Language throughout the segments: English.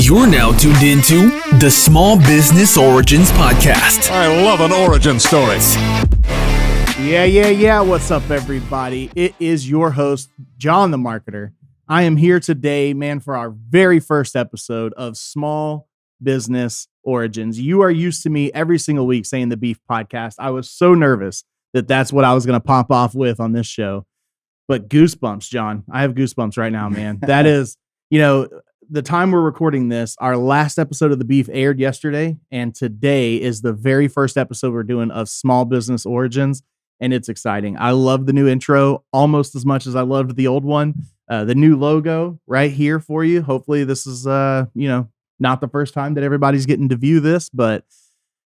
You're now tuned into the Small Business Origins Podcast. I love an origin story. Yeah. What's up, everybody? It is your host, John the Marketer. I am here today, man, for our very first episode of Small Business Origins. You are used to me every single week saying the Beef Podcast. I was so nervous that that's what I was going to pop off with on this show. But goosebumps, John. I have goosebumps right now, man. That is, the time we're recording this, our last episode of The Beef aired yesterday, and today is the very first episode we're doing of Small Business Origins, and it's exciting. I love the new intro almost as much as I loved the old one. The new logo right here for you. Hopefully this is, not the first time that everybody's getting to view this, but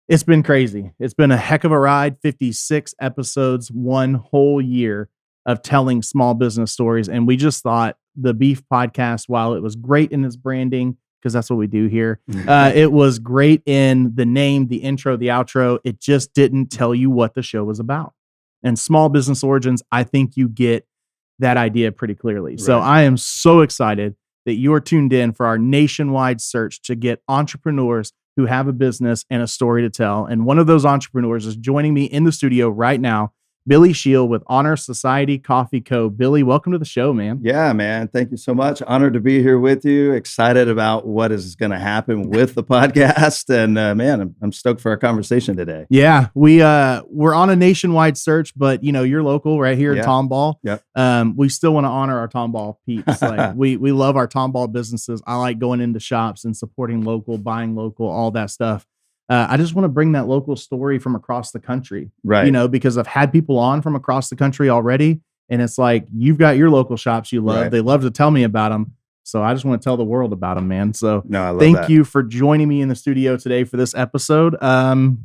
it's been crazy. It's been a heck of a ride. 56 episodes, one whole year of telling small business stories, and we just thought the Beef Podcast, while it was great in its branding, because that's what we do here, it was great in the name, the intro, the outro. It just didn't tell you what the show was about. And Small Business Origins, I think you get that idea pretty clearly. Right. So I am so excited that you're tuned in for our nationwide search to get entrepreneurs who have a business and a story to tell. And one of those entrepreneurs is joining me in the studio right now, Billy Schiel with Honor Society Coffee Co. Billy, welcome to the show, man. Yeah, man. Thank you so much. Honored to be here with you. Excited about what is going to happen with the podcast. And man, I'm stoked for our conversation today. Yeah, we're on a nationwide search, but you're local right here in Tomball. Yep. We still want to honor our Tomball peeps. Like we love our Tomball businesses. I like going into shops and supporting local, buying local, all that stuff. I just want to bring that local story from across the country, right? Because I've had people on from across the country already, and it's like, you've got your local shops you love. Right. They love to tell me about them. So I just want to tell the world about them, man. So thank you for joining me in the studio today for this episode.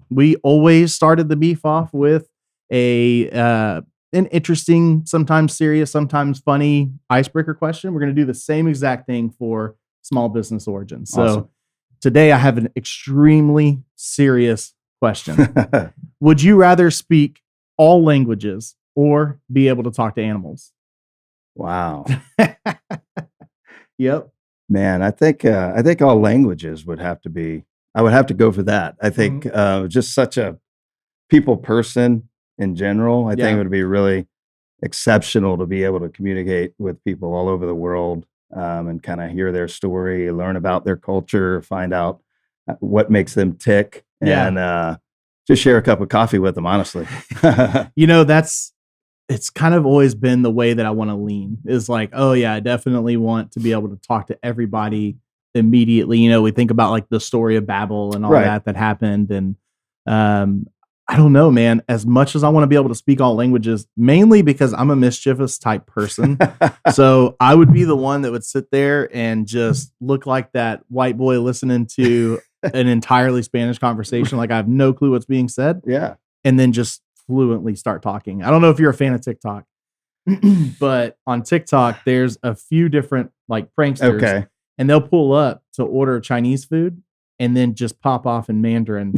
We always started the Beef off with an interesting, sometimes serious, sometimes funny icebreaker question. We're going to do the same exact thing for Small Business Origins. So awesome. Today, I have an extremely serious question. Would you rather speak all languages or be able to talk to animals? Wow. Yep. Man, I think all languages would have to be. I would have to go for that. I think just such a people person in general. I think it would be really exceptional to be able to communicate with people all over the world. And kind of hear their story, learn about their culture, find out what makes them tick, and just share a cup of coffee with them, honestly. It's kind of always been the way that I want to lean, is like, oh yeah, I definitely want to be able to talk to everybody immediately. We think about like the story of Babel and all that happened. And I don't know, man, as much as I want to be able to speak all languages, mainly because I'm a mischievous type person. So I would be the one that would sit there and just look like that white boy listening to an entirely Spanish conversation. Like I have no clue what's being said. Yeah. And then just fluently start talking. I don't know if you're a fan of TikTok, but on TikTok, there's a few different like pranksters. Okay. And they'll pull up to order Chinese food and then just pop off in Mandarin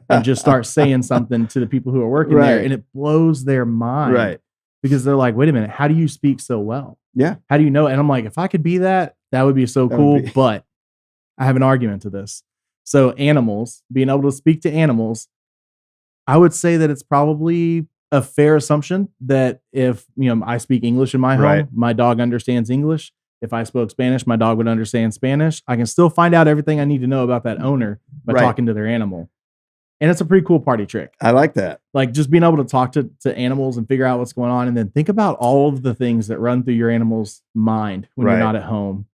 and just start saying something to the people who are working there. And it blows their mind. Right. Because they're like, wait a minute, how do you speak so well? Yeah. How do you know? And I'm like, if I could be that, that would be so cool. But I have an argument to this. So animals, being able to speak to animals, I would say that it's probably a fair assumption that if, I speak English in my home, my dog understands English. If I spoke Spanish, my dog would understand Spanish. I can still find out everything I need to know about that owner by talking to their animal. And it's a pretty cool party trick. I like that. Like just being able to talk to animals and figure out what's going on. And then think about all of the things that run through your animal's mind when you're not at home,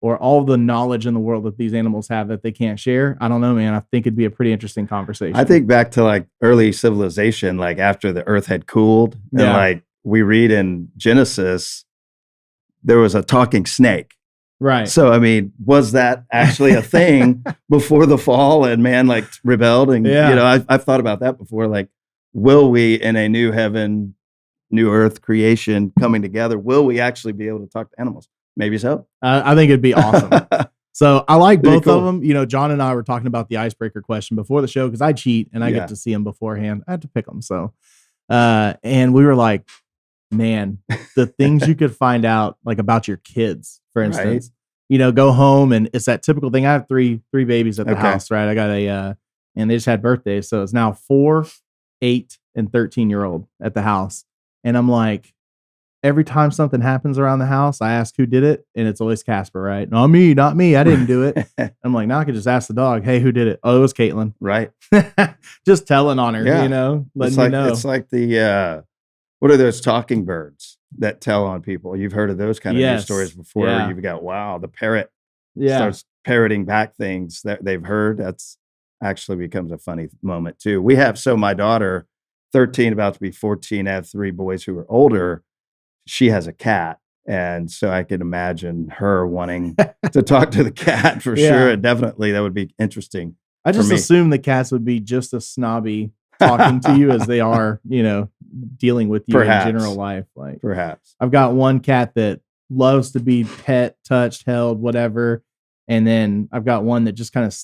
or all the knowledge in the world that these animals have that they can't share. I don't know, man. I think it'd be a pretty interesting conversation. I think back to like early civilization, like after the earth had cooled, and like we read in Genesis, there was a talking snake. Right. So, I mean, was that actually a thing before the fall and man like rebelled? And, I've thought about that before. Like, will we in a new heaven, new earth creation coming together, will we actually be able to talk to animals? Maybe so. I think it'd be awesome. So I like both of them. John and I were talking about the icebreaker question before the show because I cheat and I get to see them beforehand. I had to pick them. So, and we were like, man, the things you could find out like about your kids, for instance, go home and it's that typical thing. I have three babies at the house, right? I got and they just had birthdays. So it's now 4, 8, and 13-year-old at the house. And I'm like, every time something happens around the house, I ask who did it. And it's always Casper, right? Not me. I didn't do it. I'm like, now I could just ask the dog, hey, who did it? Oh, it was Caitlin. Right. Just telling on her, letting me know. It's like the, what are those talking birds that tell on people? You've heard of those kind of news stories before. Yeah. You've got, wow, the parrot starts parroting back things that they've heard. That's actually becomes a funny moment too. My daughter, 13, about to be 14, I have 3 boys who are older. She has a cat. And so I can imagine her wanting to talk to the cat for sure. And definitely that would be interesting. I just assume the cats would be just as snobby talking to you as they are, dealing with you in general life. Like perhaps I've got one cat that loves to be pet, touched, held, whatever. And then I've got one that just kind of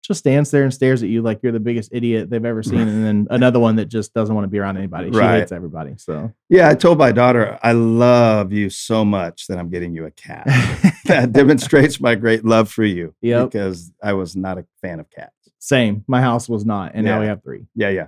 just stands there and stares at you like you're the biggest idiot they've ever seen. And then another one that just doesn't want to be around anybody. She hates everybody. So yeah, I told my daughter, I love you so much that I'm getting you a cat. That demonstrates my great love for you. Because I was not a fan of cats. Same. My house was not. And now we have 3. Yeah.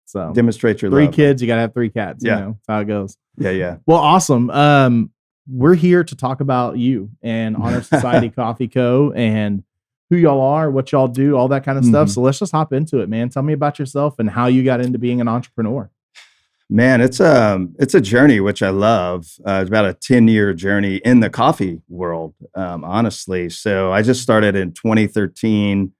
So demonstrate your 3 love. kids, you got to have 3 cats. That's how it goes. Yeah. Well, awesome. We're here to talk about you and Honor Society Coffee Co. and who y'all are, what y'all do, all that kind of stuff. So let's just hop into it, man. Tell me about yourself and how you got into being an entrepreneur. Man, it's a journey, which I love. It's about a 10-year journey in the coffee world, honestly. So I just started in 2013,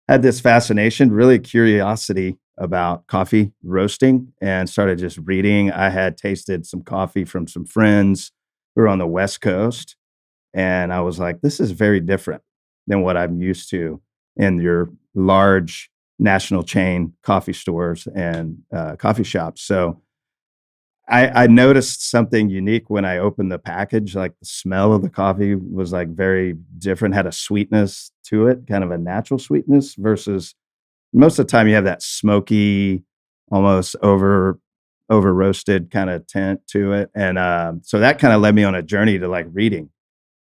had this fascination, really curiosity about coffee roasting, and started just reading. I had tasted some coffee from some friends who were on the West Coast, and I was like, this is very different than what I'm used to in your large national chain coffee stores and coffee shops. So I noticed something unique when I opened the package. Like the smell of the coffee was like very different, had a sweetness to it, kind of a natural sweetness versus most of the time you have that smoky, almost over roasted kind of tint to it. And so that kind of led me on a journey to like reading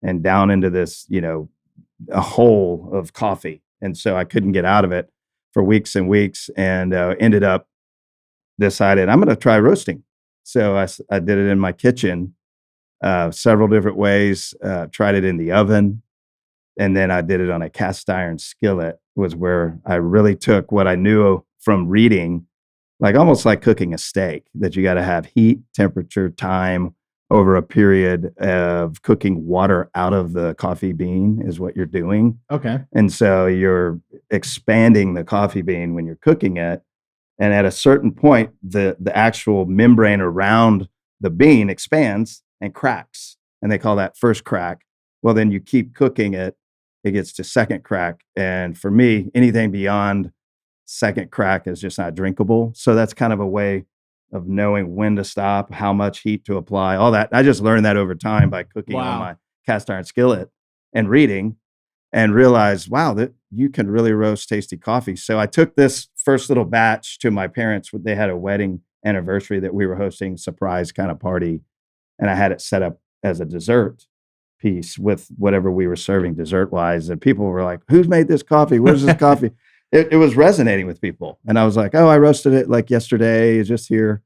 and down into this, a hole of coffee. And so I couldn't get out of it for weeks and weeks, and ended up decided I'm going to try roasting. So I did it in my kitchen, several different ways, tried it in the oven, and then I did it on a cast iron skillet, was where I really took what I knew from reading, like almost like cooking a steak, that you got to have heat, temperature, time over a period of cooking water out of the coffee bean is what you're doing. Okay. And so you're expanding the coffee bean when you're cooking it. And at a certain point, the actual membrane around the bean expands and cracks. And they call that first crack. Well, then you keep cooking it, it gets to second crack. And for me, anything beyond second crack is just not drinkable. So that's kind of a way of knowing when to stop, how much heat to apply, all that. I just learned that over time by cooking on my cast iron skillet and reading, and realized, wow, that you can really roast tasty coffee. So I took this first little batch to my parents. They had a wedding anniversary that we were hosting, surprise kind of party. And I had it set up as a dessert piece with whatever we were serving dessert wise. And people were like, who's made this coffee? Where's this coffee? It was resonating with people. And I was like, oh, I roasted it like yesterday, it's just here.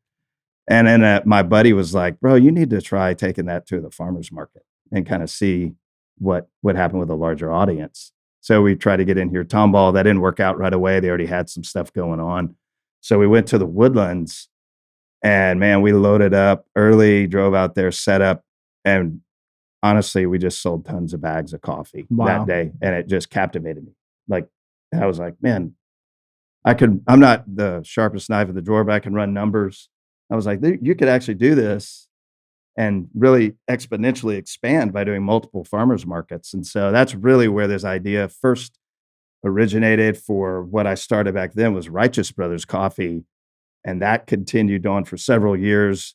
And then my buddy was like, bro, you need to try taking that to the farmer's market and kind of see what would happen with a larger audience. So we tried to get in here Tomball. That didn't work out right away. They already had some stuff going on. So we went to the Woodlands, and man, we loaded up early, drove out there, set up, and honestly, we just sold tons of bags of coffee that day. And it just captivated me. Like, I was like, man, I'm not the sharpest knife in the drawer, but I can run numbers. I was like, you could actually do this and really exponentially expand by doing multiple farmers markets. And so that's really where this idea first originated. For what I started back then was Righteous Brothers Coffee. And that continued on for several years.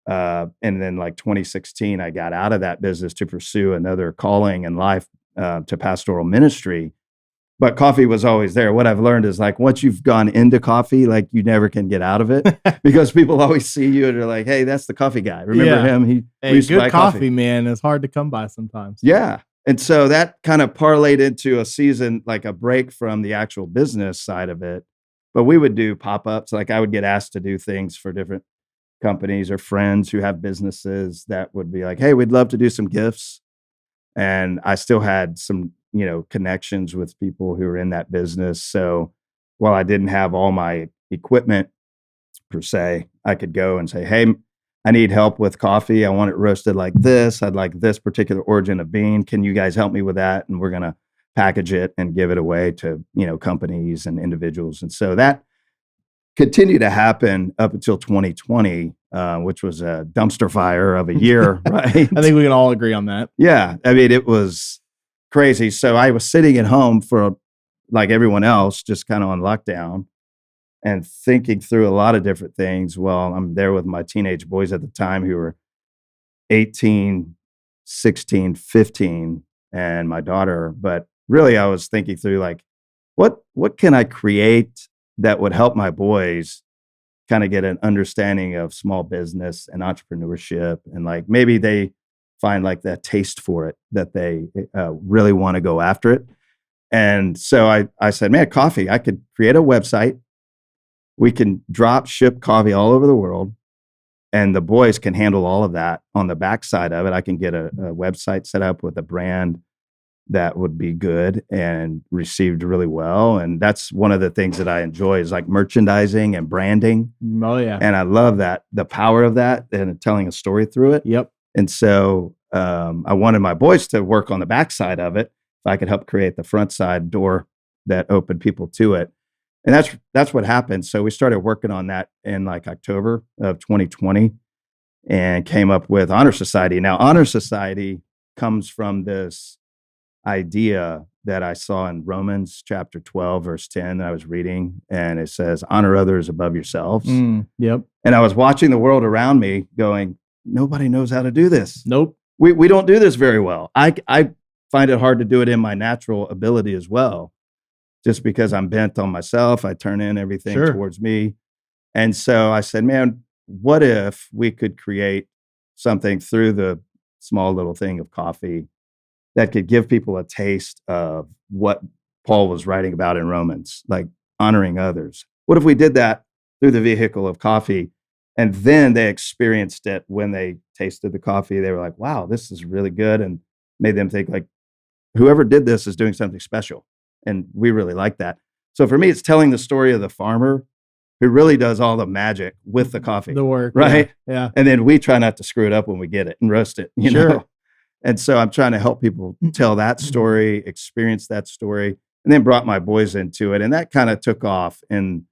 And then like 2016, I got out of that business to pursue another calling in life, to pastoral ministry. But coffee was always there. What I've learned is like, once you've gone into coffee, like you never can get out of it, because people always see you and they're like, hey, that's the coffee guy. Remember him? Hey, good coffee, man. It's hard to come by sometimes. Yeah. And so that kind of parlayed into a season, like a break from the actual business side of it. But we would do pop-ups. Like I would get asked to do things for different companies or friends who have businesses that would be like, hey, we'd love to do some gifts. And I still had some, connections with people who were in that business. So while I didn't have all my equipment per se, I could go and say, hey, I need help with coffee. I want it roasted like this. I'd like this particular origin of bean. Can you guys help me with that? And we're going to package it and give it away to, companies and individuals. And so that continued to happen up until 2020, which was a dumpster fire of a year, right? I think we can all agree on that. Yeah. I mean, it was crazy. So I was sitting at home for like everyone else, just kind of on lockdown and thinking through a lot of different things. Well, I'm there with my teenage boys at the time who were 18, 16, 15, and my daughter. But really, I was thinking through like, what can I create that would help my boys kind of get an understanding of small business and entrepreneurship, and like maybe they find like that taste for it, that they really want to go after it. And so I said, man, coffee, I could create a website. We can drop ship coffee all over the world, and the boys can handle all of that on the backside of it. I can get a website set up with a brand that would be good and received really well. And that's one of the things that I enjoy is like merchandising and branding. Oh yeah. And I love that, the power of that and telling a story through it. Yep. And so I wanted my boys to work on the backside of it. If I could help create the front side door that opened people to it. And that's what happened. So we started working on that in like October of 2020 and came up with Honor Society. Now, Honor Society comes from this idea that I saw in Romans chapter 12, verse 10 that I was reading. And it says, honor others above yourselves. Yep. And I was watching the world around me going, nobody knows how to do this. Nope. We don't do this very well. I find it hard to do it in my natural ability as well. Just because I'm bent on myself, I turn in everything towards me. And so I said, man, what if we could create something through the small little thing of coffee that could give people a taste of what Paul was writing about in Romans, like honoring others? What if we did that through the vehicle of coffee? And then they experienced it when they tasted the coffee. They were like, wow, this is really good. And made them think like, whoever did this is doing something special. And we really like that. So for me, it's telling the story of the farmer who really does all the magic with the coffee. The work. Right? Yeah. And then we try not to screw it up when we get it and roast it, you know? And so I'm trying to help people tell that story, experience that story, and then brought my boys into it. And that kind of took off in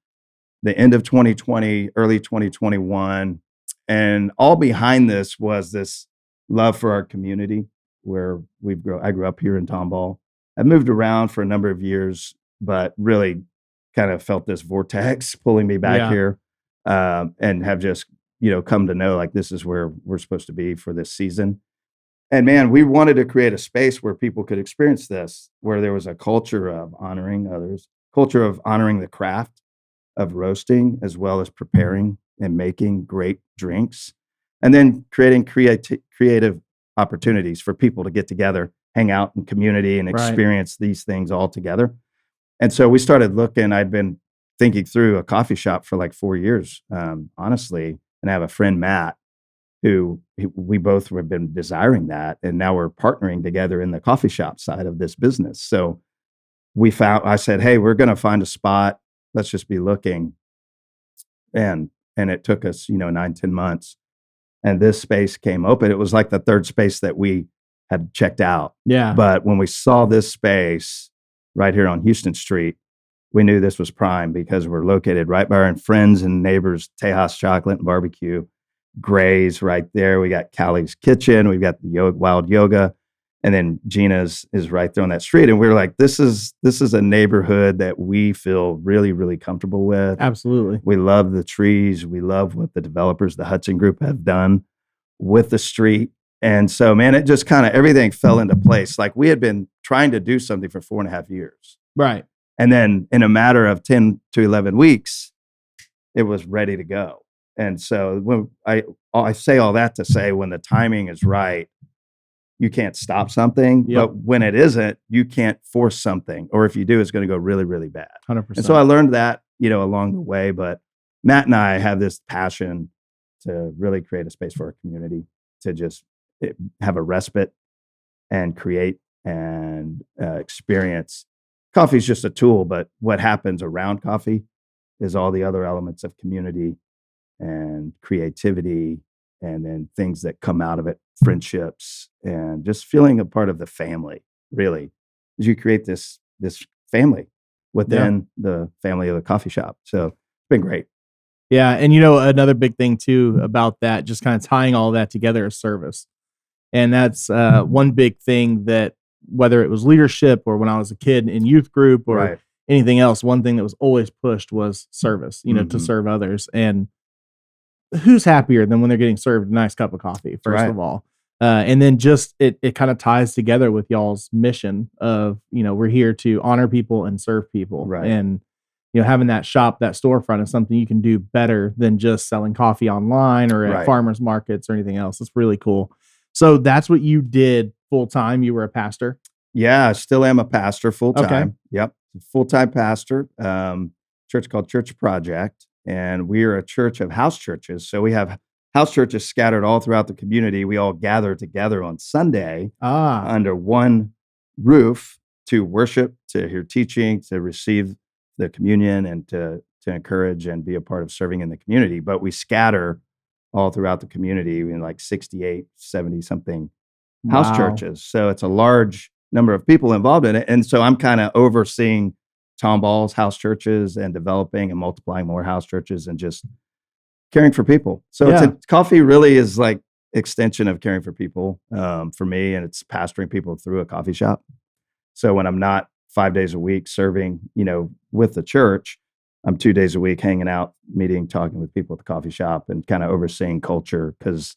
the end of 2020, early 2021. And all behind this was this love for our community where I grew up here in Tomball. I moved around for a number of years, but really kind of felt this vortex pulling me back here, and have just, come to know like this is where we're supposed to be for this season. And man, we wanted to create a space where people could experience this, where there was a culture of honoring others, culture of honoring the craft of roasting, as well as preparing and making great drinks, and then creating creative opportunities for people to get together, hang out in community and experience these things all together. And so we started looking. I'd been thinking through a coffee shop for like 4 years, honestly. And I have a friend, Matt, who we both have been desiring that. And now we're partnering together in the coffee shop side of this business. So I said, hey, we're going to find a spot. Let's just be looking. And it took us, 9-10 months. And this space came open. It was like the third space that we had checked out. Yeah. But when we saw this space right here on Houston Street, we knew this was prime because we're located right by our friends and neighbors, Tejas Chocolate and Barbecue, Gray's right there. We got Callie's Kitchen. We've got the Wild Yoga. And then Gina's is right there on that street. And we were like, this is a neighborhood that we feel really, really comfortable with. Absolutely. We love the trees. We love what the developers, the Hudson Group, have done with the street. And so, man, it just kind of everything fell into place. Like we had been trying to do something for 4.5 years. Right. And then in a matter of 10 to 11 weeks, it was ready to go. And so when I say all that to say when the timing is right, you can't stop something, Yep. but when it isn't, you can't force something. Or if you do, it's going to go really, really bad. 100%. And so I learned that, along the way. But Matt and I have this passion to really create a space for our community to just have a respite and create and experience. Coffee is just a tool, but what happens around coffee is all the other elements of community and creativity, and then things that come out of it, friendships, and just feeling a part of the family. Really, as you create this family within the family of the coffee shop. So it's been great. Yeah, and another big thing too about that, just kind of tying all that together, is service. And that's one big thing that, whether it was leadership or when I was a kid in youth group or anything else, one thing that was always pushed was service, to serve others. And who's happier than when they're getting served a nice cup of coffee, first of all? And then just it kind of ties together with y'all's mission of, we're here to honor people and serve people. Right. And, having that shop, that storefront is something you can do better than just selling coffee online or at farmers markets or anything else. It's really cool. So that's what you did full time. You were a pastor? Yeah, I still am a pastor full time. Okay. Yep. Full-time pastor, church called Church Project. And we are a church of house churches. So we have house churches scattered all throughout the community. We all gather together on Sunday under one roof to worship, to hear teaching, to receive the communion, and to encourage and be a part of serving in the community. But we scatter all throughout the community in like 68, 70 something house churches. So it's a large number of people involved in it. And so I'm kind of overseeing Tom Ball's house churches and developing and multiplying more house churches and just caring for people. So coffee really is like extension of caring for people for me, and it's pastoring people through a coffee shop. So when I'm not 5 days a week serving, with the church, I'm 2 days a week hanging out, meeting, talking with people at the coffee shop and kind of overseeing culture. Because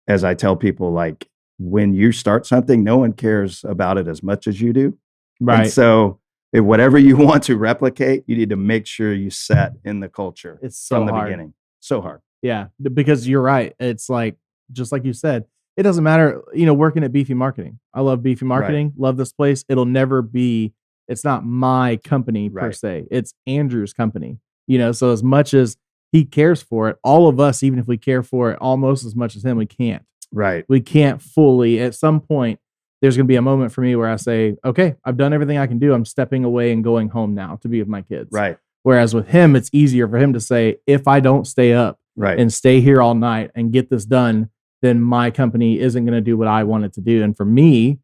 as I tell people, like, when you start something, no one cares about it as much as you do. Right. And so whatever you want to replicate, you need to make sure you set in the culture from the beginning. So hard. Yeah, because you're right. It's like, just like you said, it doesn't matter, working at Beefy Marketing. I love Beefy Marketing, love this place. It'll never be, it's not my company per se. It's Andrew's company, so as much as he cares for it, all of us, even if we care for it almost as much as him, we can't. Right. We can't fully. At some point, there's going to be a moment for me where I say, okay, I've done everything I can do. I'm stepping away and going home now to be with my kids. Right. Whereas with him, it's easier for him to say, if I don't stay up and stay here all night and get this done, then my company isn't going to do what I want it to do. And for me,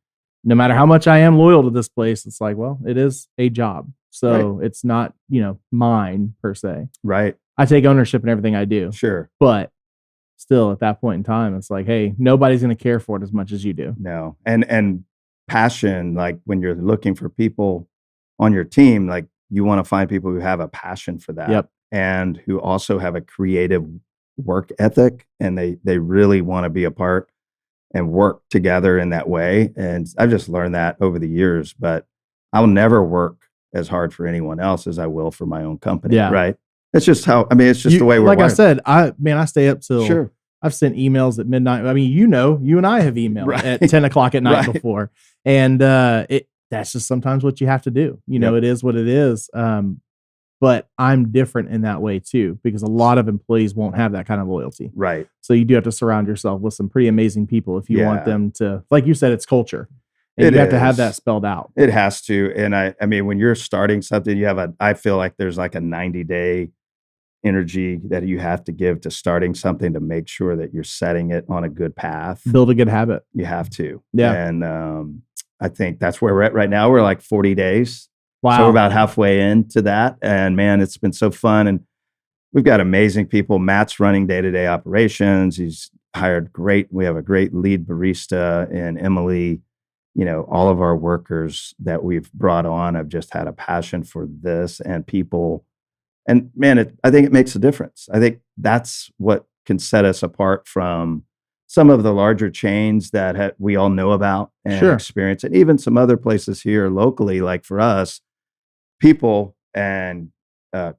no matter how much I am loyal to this place, it's like, well, it is a job. So it's not, mine per se. Right. I take ownership in everything I do. Sure. But still, at that point in time, it's like, hey, nobody's going to care for it as much as you do. No. And passion, like when you're looking for people on your team, like you want to find people who have a passion for that and who also have a creative work ethic, and they really want to be a part and work together in that way. And I've just learned that over the years, but I'll never work as hard for anyone else as I will for my own company. Yeah. Right. It's just it's just the way we're like wired. I said, I stay up till I've sent emails at midnight. I mean, you and I have emailed at 10 o'clock at night before. And that's just sometimes what you have to do. It is what it is. But I'm different in that way too, because a lot of employees won't have that kind of loyalty. Right. So you do have to surround yourself with some pretty amazing people if you want them to, like you said, it's culture. And you have to have that spelled out. It has to. And I mean, when you're starting something, I feel like there's like a 90-day energy that you have to give to starting something to make sure that you're setting it on a good path. Build a good habit. You have to. Yeah. And I think that's where we're at right now. We're like 40 days. Wow. So we're about halfway into that. And man, it's been so fun. And we've got amazing people. Matt's running day-to-day operations. He's hired we have a great lead barista, and Emily. All of our workers that we've brought on have just had a passion for this and people. And man, I think it makes a difference. I think that's what can set us apart from some of the larger chains that we all know about and experience, and even some other places here locally. Like for us, people and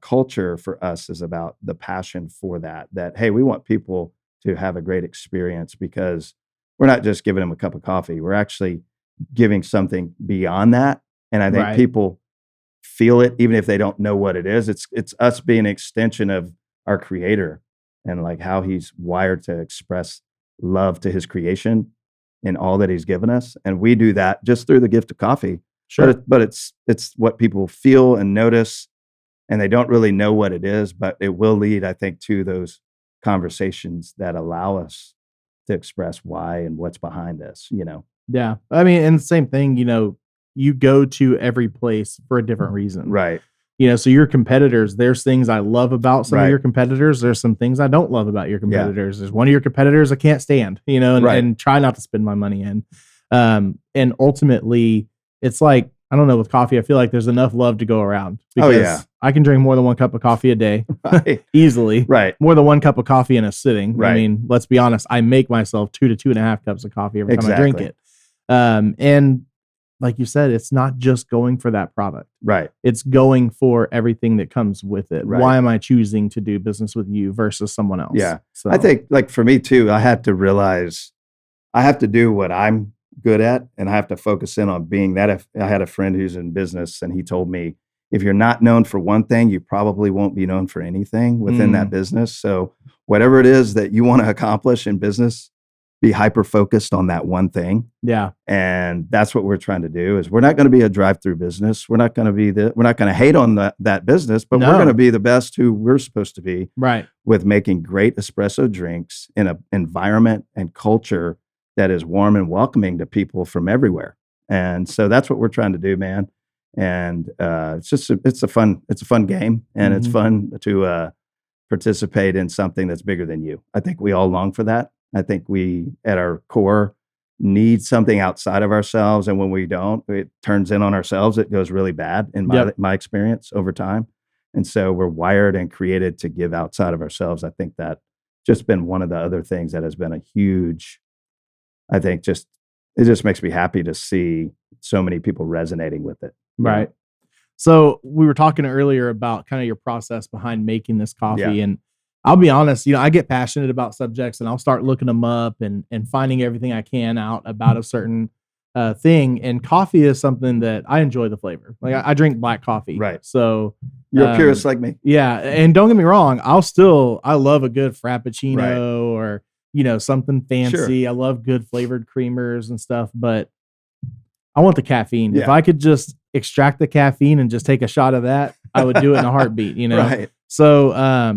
culture for us is about the passion for that, hey, we want people to have a great experience because we're not just giving them a cup of coffee. We're actually giving something beyond that. And I think people feel it, even if they don't know what it is. It's us being an extension of our creator and like how he's wired to express love to his creation in all that he's given us. And we do that just through the gift of coffee. Sure. But it's what people feel and notice, and they don't really know what it is, but it will lead, I think, to those conversations that allow us to express why and what's behind this, Yeah. I mean, and the same thing, you go to every place for a different reason. Right. So your competitors, there's things I love about some of Right. your competitors. There's some things I don't love about your competitors. Yeah. There's one of your competitors I can't stand, and try not to spend my money in. And ultimately, it's like, I don't know, with coffee, I feel like there's enough love to go around because I can drink more than one cup of coffee a day easily. Right. More than one cup of coffee in a sitting. Right. I mean, let's be honest. I make myself 2 to 2.5 cups of coffee every time I drink it. And like you said, it's not just going for that product. Right. It's going for everything that comes with it. Right. Why am I choosing to do business with you versus someone else? Yeah. So I think, like, for me too, I had to realize I have to do what I'm good at, and I have to focus in on being that. If I had a friend who's in business, and he told me, if you're not known for one thing, you probably won't be known for anything within that business. So whatever it is that you want to accomplish in business, be hyper focused on that one thing. Yeah. And that's what we're trying to do. Is we're not going to be a drive-through business. We're not going to hate on that business, but we're going to be the best who we're supposed to be. Right. With making great espresso drinks in an environment and culture that is warm and welcoming to people from everywhere. And so that's what we're trying to do, man. And it's a fun game, and it's fun to participate in something that's bigger than you. I think we all long for that. I think we, at our core, need something outside of ourselves. And when we don't, it turns in on ourselves. It goes really bad in my experience over time. And so we're wired and created to give outside of ourselves. I think that just been one of the other things that has been a huge, I think it just makes me happy to see so many people resonating with it. Right. So we were talking earlier about kind of your process behind making this coffee. And I'll be honest, I get passionate about subjects, and I'll start looking them up and finding everything I can out about a certain thing. And coffee is something that I enjoy the flavor. Like I drink black coffee. Right. So you're a purist like me. Yeah. And don't get me wrong. I love a good Frappuccino or, something fancy. Sure. I love good flavored creamers and stuff, but I want the caffeine. Yeah. If I could just extract the caffeine and just take a shot of that, I would do it in a heartbeat, Right. So,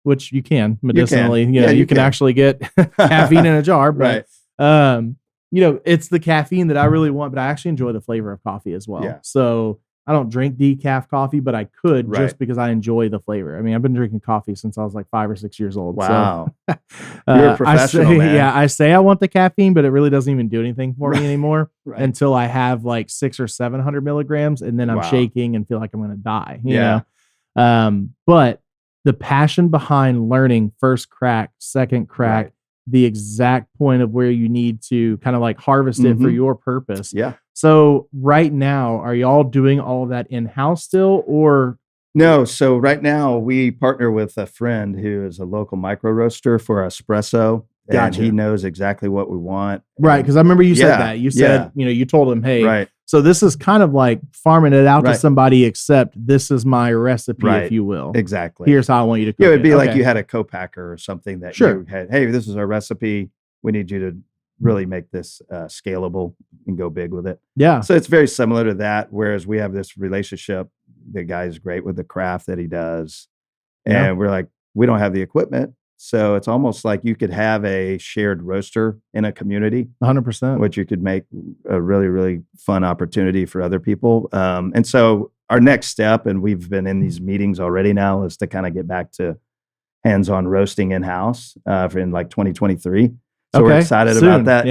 which you can medicinally, you can actually get caffeine in a jar, but, it's the caffeine that I really want, but I actually enjoy the flavor of coffee as well. Yeah. So I don't drink decaf coffee, but I could just because I enjoy the flavor. I mean, I've been drinking coffee since I was like 5 or 6 years old. Wow. So, you're a professional, man. Yeah, I say I want the caffeine, but it really doesn't even do anything for me anymore until I have like 600 or 700 milligrams, and then I'm shaking and feel like I'm going to die. You know? But the passion behind learning first crack, second crack, the exact point of where you need to kind of like harvest it for your purpose. Yeah. So right now, are y'all doing all of that in-house still, or? No. So right now we partner with a friend who is a local micro roaster for espresso. Gotcha. And he knows exactly what we want. Right. Because I remember you said that. You said, you told him, hey, so this is kind of like farming it out to somebody, except this is my recipe, if you will. Exactly. Here's how I want you to cook it. It'd be like you had a co-packer or something that you had, hey, this is our recipe. We need you to really make this scalable and go big with it. Yeah. So it's very similar to that, whereas we have this relationship. The guy's great with the craft that he does. And we're like, we don't have the equipment. So it's almost like you could have a shared roaster in a community. 100%. Which you could make a really, really fun opportunity for other people. And so our next step, and we've been in these meetings already now, is to kind of get back to hands-on roasting in-house in like 2023. So we're excited about that.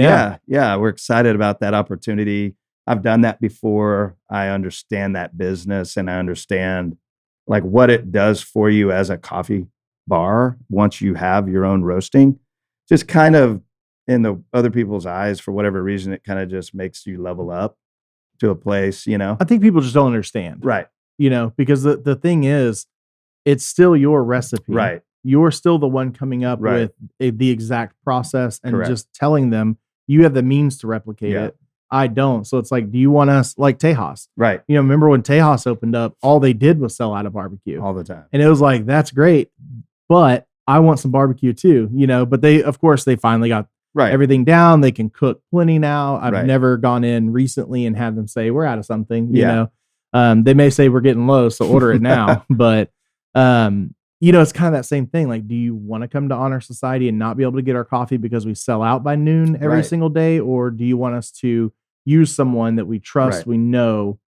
Yeah. We're excited about that opportunity. I've done that before. I understand that business, and I understand like what it does for you as a coffee bar once you have your own roasting. Just kind of in the other people's eyes, for whatever reason, it kind of just makes you level up to a place, I think people just don't understand. Right. Because the thing is, it's still your recipe. Right. You're still the one coming up with the exact process and just telling them, You have the means to replicate it. I don't. So it's like, do you want us like Tejas? Right. You know, remember when Tejas opened up, all they did was sell out of barbecue All the time. and it was like, that's great, but I want some barbecue too, you know, but of course they finally got everything down. They can cook plenty now. I've never gone in recently and had them say, we're out of something, you know. They may say we're getting low, so order it now. But, you know, it's kind of that same thing. Like, do you want to come to Honor Society and not be able to get our coffee because we sell out by noon every single day? Or do you want us to use someone that we trust, we know,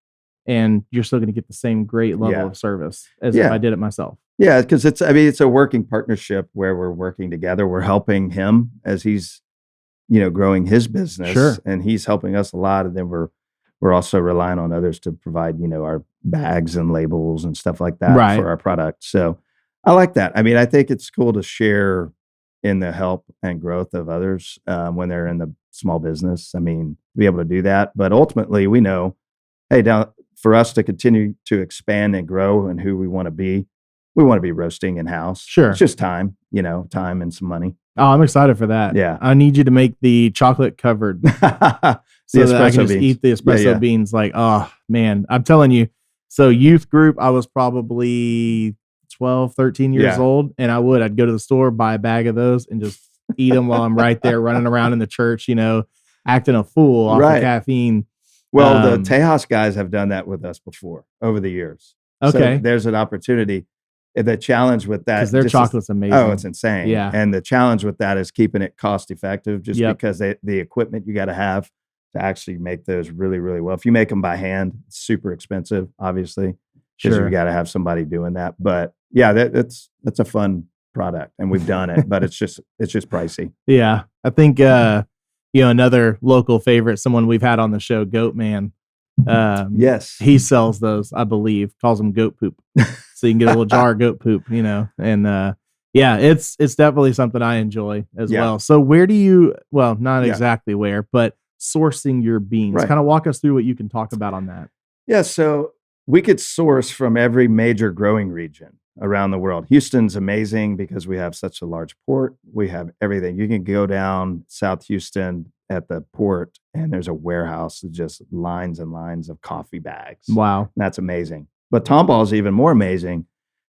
and you're still going to get the same great level of service as if I did it myself? Yeah, because it's a working partnership where we're working together. We're helping him as he's, you know, growing his business, and he's helping us a lot. And then we're also relying on others to provide, you know, our bags and labels and stuff like that for our product. So I like that. I mean, I think it's cool to share in the help and growth of others when they're in the small business. I mean, to be able to do that. But ultimately, we know, hey, for us to continue to expand and grow and who we want to be roasting in-house. Sure. It's just time, you know, time and some money. Oh, I'm excited for that. Yeah. I need you to make the chocolate covered so that I can just eat the espresso beans. Like, oh man, I'm telling you. So youth group, I was probably 12, 13 years old, and I'd go to the store, buy a bag of those and just eat them while I'm right there running around in the church, you know, acting a fool off the caffeine. Well, the Tejas guys have done that with us before over the years. Okay. So there's an opportunity. The challenge with that, because their chocolate's amazing. Oh, it's insane. Yeah. And the challenge with that is keeping it cost effective, just because the equipment you got to have to actually make those really, really well. If you make them by hand, it's super expensive, obviously, because you got to have somebody doing that. But yeah, that's a fun product, and we've done it, but it's just pricey. Yeah, I think you know, another local favorite, someone we've had on the show, Goat Man. Yes, he sells those, I believe, calls them goat poop. So you can get a little jar of goat poop, you know, and yeah, it's definitely something I enjoy as well. So where do you, well, not exactly where, but sourcing your beans, kind of walk us through what you can talk about on that. Yeah. So we could source from every major growing region around the world. Houston's amazing because we have such a large port. We have everything. You can go down South Houston at the port and there's a warehouse of just lines and lines of coffee bags. Wow. And that's amazing. But Tomball is even more amazing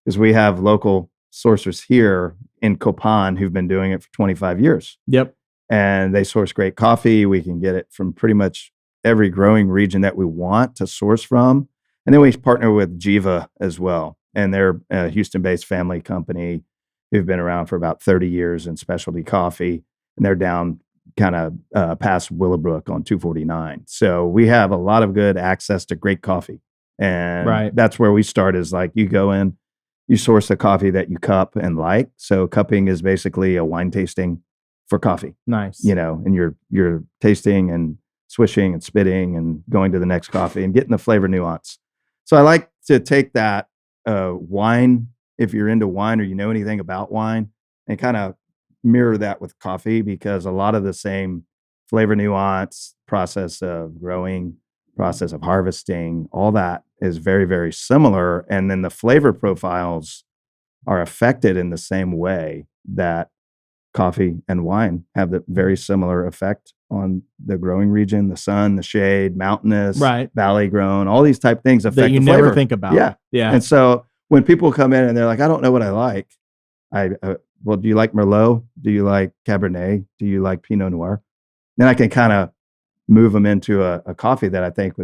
because we have local sourcers here in Copan who've been doing it for 25 years. Yep. And they source great coffee. We can get it from pretty much every growing region that we want to source from. And then we partner with Jiva as well. And they're a Houston-based family company who've been around for about 30 years in specialty coffee. And they're down kind of past Willowbrook on 249. So we have a lot of good access to great coffee. And that's where we start, is like you go in, you source the coffee that you cup and like. So cupping is basically a wine tasting for coffee. Nice. You know, and you're tasting and swishing and spitting and going to the next coffee and getting the flavor nuance. So I like to take that wine, if you're into wine or you know anything about wine, and kind of mirror that with coffee, because a lot of the same flavor nuance, process of growing, process of harvesting, all that is very, very similar. And then the flavor profiles are affected in the same way that coffee and wine have the very similar effect on the growing region, the sun, the shade, mountainous, valley grown, all these type things affect that you the flavor. Never think about. Yeah. Yeah. And so when people come in and they're like, I don't know what I like. Well, do you like Merlot? Do you like Cabernet? Do you like Pinot Noir? Then I can kind of move them into a coffee that I think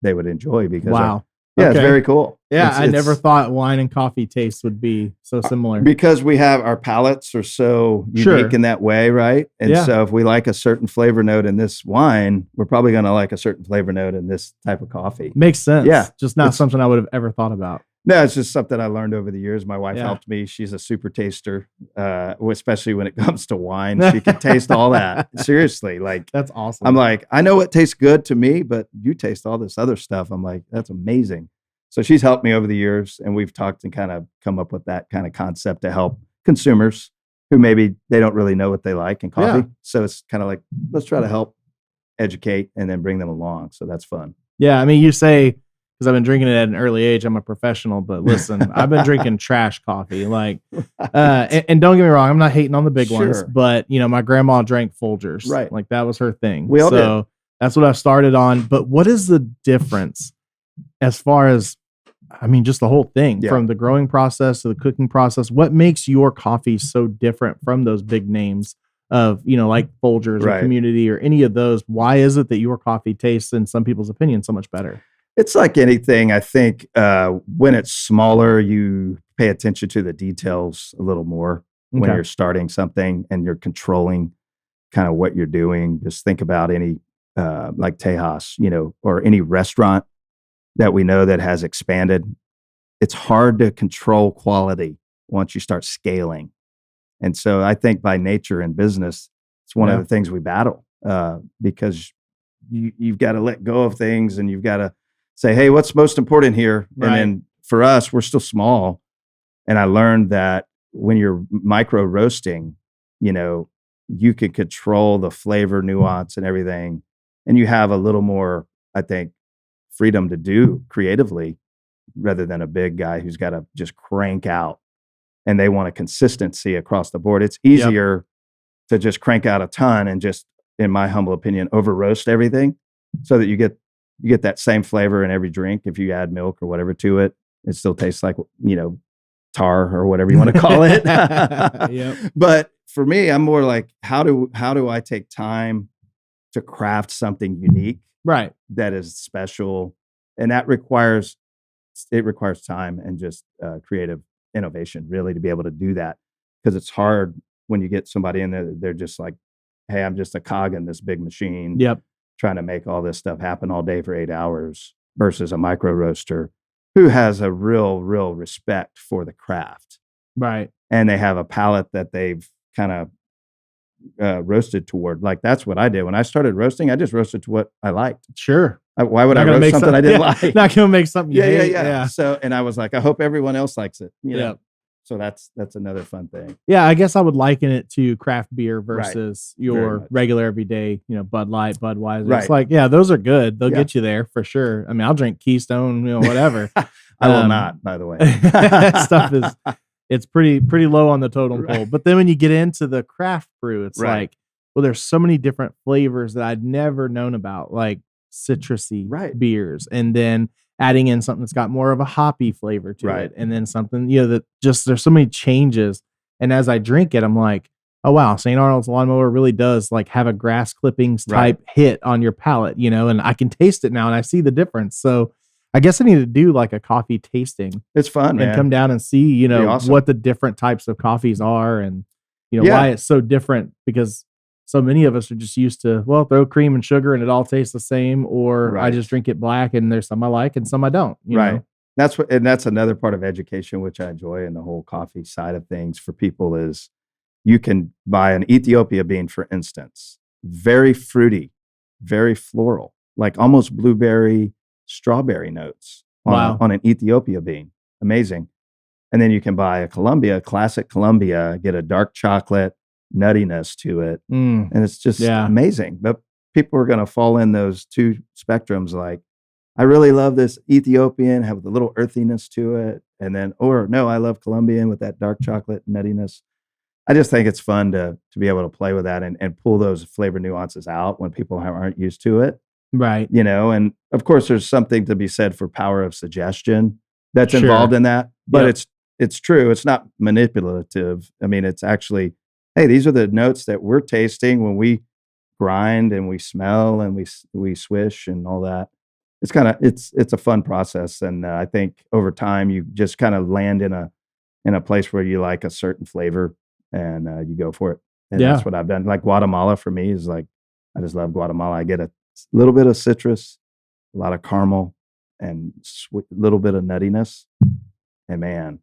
they would enjoy, because it's very cool. Yeah, I never thought wine and coffee taste would be so similar, because we have our palates are so unique in that way, right? And so if we like a certain flavor note in this wine, we're probably going to like a certain flavor note in this type of coffee. Makes sense. Yeah, just not something I would have ever thought about. No, it's just something I learned over the years. My wife helped me. She's a super taster, especially when it comes to wine. She can taste all that. Seriously, like, that's awesome. I'm like, I know what tastes good to me, but you taste all this other stuff. I'm like, that's amazing. So she's helped me over the years, and we've talked and kind of come up with that kind of concept to help consumers who maybe they don't really know what they like in coffee. Yeah. So it's kind of like, let's try to help educate and then bring them along. So that's fun. Yeah, I mean, you say, because I've been drinking it at an early age. I'm a professional, but listen, I've been drinking trash coffee. Like, and don't get me wrong, I'm not hating on the big ones, but my grandma drank Folgers. Right. Like that was her thing. We all did. That's what I started on. But what is the difference as far as, just the whole thing from the growing process to the cooking process? What makes your coffee so different from those big names of, like Folgers or Community or any of those? Why is it that your coffee tastes, in some people's opinion, so much better? It's like anything. I think when it's smaller, you pay attention to the details a little more when you're starting something and you're controlling kind of what you're doing. Just think about any like Tejas, or any restaurant that we know that has expanded. It's hard to control quality once you start scaling. And so I think by nature in business, it's one of the things we battle because you've got to let go of things and you've got to say, hey, what's most important here? Right. And then for us, we're still small. And I learned that when you're micro roasting, you can control the flavor nuance and everything. And you have a little more, I think, freedom to do creatively rather than a big guy who's got to just crank out and they want a consistency across the board. It's easier to just crank out a ton and just, in my humble opinion, over roast everything so that you get that same flavor in every drink. If you add milk or whatever to it, it still tastes like, tar or whatever you want to call it. But for me, I'm more like, how do I take time to craft something unique, right? That is special, and that requires time and just creative innovation, really, to be able to do that. Because it's hard when you get somebody in there, they're just like, hey, I'm just a cog in this big machine. Trying to make all this stuff happen all day for 8 hours versus a micro roaster who has a real respect for the craft. Right. And they have a palate that they've kind of roasted toward. Like that's what I did. When I started roasting, I just roasted to what I liked. Sure. Why would I roast something I didn't like? Not going to make something you hate. Yeah. So, and I was like, I hope everyone else likes it. So that's another fun thing. Yeah, I guess I would liken it to craft beer versus your regular everyday, Bud Light, Budweiser. Right. It's like, those are good. They'll get you there for sure. I mean, I'll drink Keystone, whatever. I will not, by the way. Stuff it's pretty low on the totem pole. But then when you get into the craft brew, it's like, well, there's so many different flavors that I'd never known about, like citrusy beers, and then adding in something that's got more of a hoppy flavor to it. And then something, that just, there's so many changes. And as I drink it, I'm like, oh, wow, St. Arnold's lawnmower really does like have a grass clippings type hit on your palate, and I can taste it now and I see the difference. So I guess I need to do like a coffee tasting. It's fun, man. And come down and see, awesome. What the different types of coffees are and, why it's so different, because so many of us are just used to, throw cream and sugar and it all tastes the same, or I just drink it black and there's some I like and some I don't. You know? That's another part of education, which I enjoy in the whole coffee side of things for people is you can buy an Ethiopia bean, for instance, very fruity, very floral, like almost blueberry, strawberry notes on an Ethiopia bean. Amazing. And then you can buy a classic Columbia, get a dark chocolate nuttiness to it. And it's just amazing. But people are going to fall in those two spectrums. Like, I really love this Ethiopian, have the little earthiness to it. And then, or no, I love Colombian with that dark chocolate nuttiness. I just think it's fun to be able to play with that and pull those flavor nuances out when people aren't used to it. Right. And of course there's something to be said for power of suggestion that's involved in that, but it's true. It's not manipulative. I mean, it's actually, hey, these are the notes that we're tasting when we grind and we smell and we swish and all that. It's kind of, it's a fun process. And I think over time you just kind of land in a place where you like a certain flavor and you go for it. And that's what I've done. Like Guatemala for me is like, I just love Guatemala. I get a little bit of citrus, a lot of caramel, and a little bit of nuttiness. And man,